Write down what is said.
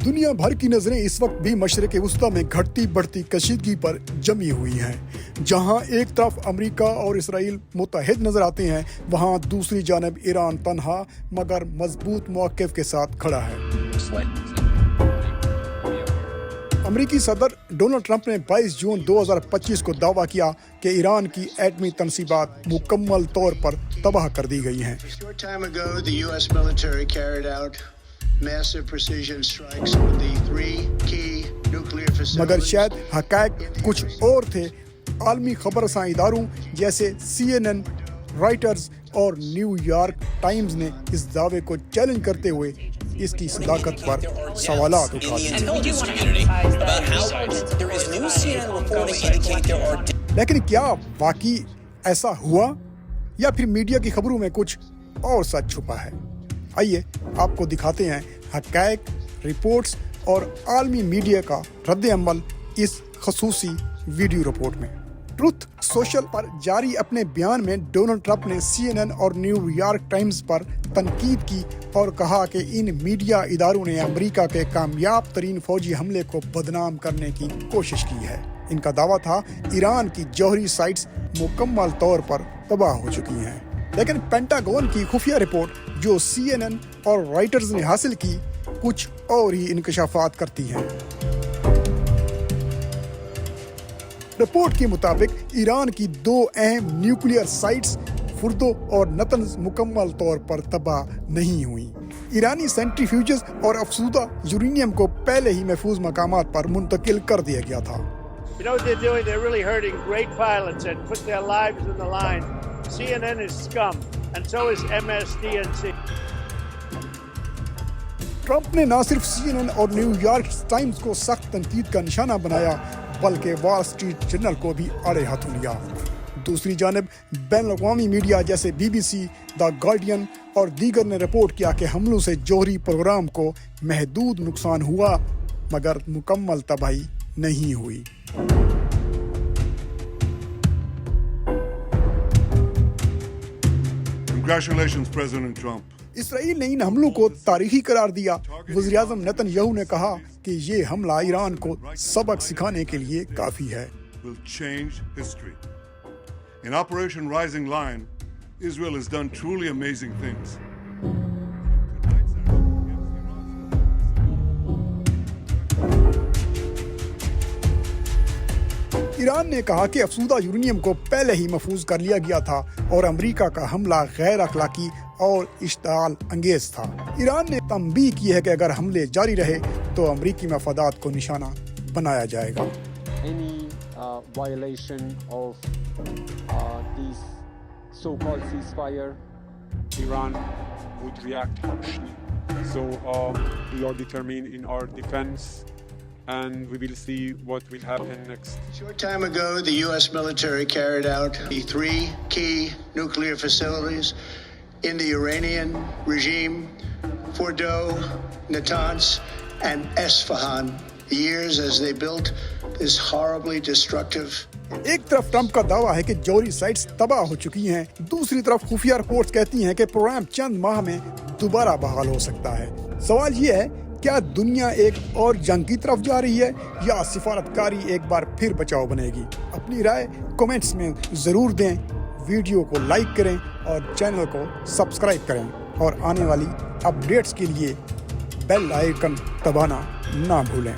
दुनिया भर की नजरें इस वक्त भी मशरिक़ वस्ती में घटती बढ़ती कशीदगी पर जमी हुई हैं। जहां एक तरफ अमेरिका और इसराइल मुत्तहिद नजर आते हैं, वहां दूसरी जानब ईरान तन्हा मगर मजबूत मौक़िफ़ के साथ खड़ा है। अमेरिकी सदर डोनाल्ड ट्रंप ने 22 जून 2025 को दावा किया कि ईरान की एटमी तनसीबात मुकम्मल तौर पर तबाह कर दी गई हैं। मगर शायद हक़ाइक़ कुछ और थे। आलमी खबरसां इदारों जैसे CNN, रॉयटर्स और न्यूयॉर्क टाइम्स ने इस दावे को चैलेंज करते हुए इसकी सदाकत पर सवालात उठा दिए। लेकिन क्या वाकई ऐसा हुआ या फिर मीडिया की खबरों में कुछ और सच छुपा है? आइए आपको दिखाते हैं हक़ाइक़, रिपोर्ट्स और आलमी मीडिया का रद्द-ए-अमल इस खसूसी वीडियो रिपोर्ट में। ट्रुथ सोशल पर जारी अपने बयान में डोनाल्ड ट्रंप ने CNN और न्यूयॉर्क टाइम्स पर तनकीद की और कहा कि इन मीडिया इदारों ने अमेरिका के कामयाब तरीन फौजी हमले को बदनाम करने की कोशिश की है। इनका दावा था ईरान की जौहरी साइट्स मुकम्मल तौर पर तबाह हो चुकी हैं। लेकिन पेंटागन की खुफिया रिपोर्ट जो CNN और रॉयटर्स ने हासिल की कुछ और ही इंकशाफात करती हैं। रिपोर्ट के मुताबिक ईरान की 2 अहम न्यूक्लियर साइट्स फुर्दो और नतंज मुकम्मल तौर पर तबाह नहीं हुई। ईरानी सेंट्रीफ्यूजेस और अफसूदा यूरेनियम को पहले ही महफूज मकामात पर मुंतकिल कर दिया गया था। You know what they're doing? They're really hurting great pilots and put their lives on the line. CNN is scum, and so is MSDNC. Trump ने न सिर्फ CNN और न्यूयॉर्क टाइम्स को सख्त तनकीद का निशाना बनाया बल्कि वॉल स्ट्रीट जर्नल को भी आड़े हाथों लिया। दूसरी जानब बैनुल-अक़वामी मीडिया जैसे BBC, द गार्डियन और दीगर ने रिपोर्ट किया कि हमलों से जौहरी प्रोग्राम को महदूद नुकसान हुआ मगर मुकम्मल तबाही नहीं हुई। Congratulations, President Trump. इसराइल ने इन हमलों को तारीखी करार दिया। वज़ीर-ए-आज़म नेतन्याहू ने कहा कि ये हमला ईरान को सबक सिखाने के लिए काफी है। Will change history. In Operation Rising Lion, Israel has done truly amazing things. Iran ने कहा कि अफसूदा यूरेनियम को पहले ही महफूज कर लिया गया था और अमेरिका का हमला गैर अखलाकी और इश्ताल अंगेज था। ईरान ने तंबीह की है कि अगर हमले जारी रहे तो अमेरिकी मफादात को निशाना बनाया जाएगा। Violation of this so-called ceasefire, Iran would react harshly. So we are determined in our defense, and we will see what will happen next. A short time ago, the U.S. military carried out the 3 key nuclear facilities in the Iranian regime: Fordo, Natanz, and Esfahan. Years as they built this horribly destructive. एक तरफ Trump का दावा है कि जौहरी sites तबाह हो चुकी हैं, दूसरी तरफ खुफिया रिपोर्ट्स कहती हैं कि प्रोग्राम चंद माह में दोबारा बहाल हो सकता है। सवाल ये है, क्या दुनिया एक और जंग की तरफ जा रही है या सिफारतकारी एक बार फिर बचाव बनेगी? अपनी राय कमेंट्स में जरूर दें, वीडियो को लाइक करें और चैनल को सब्सक्राइब करें और आने वाली अपडेट्स के लिए बेल आइकन दबाना ना भूलें।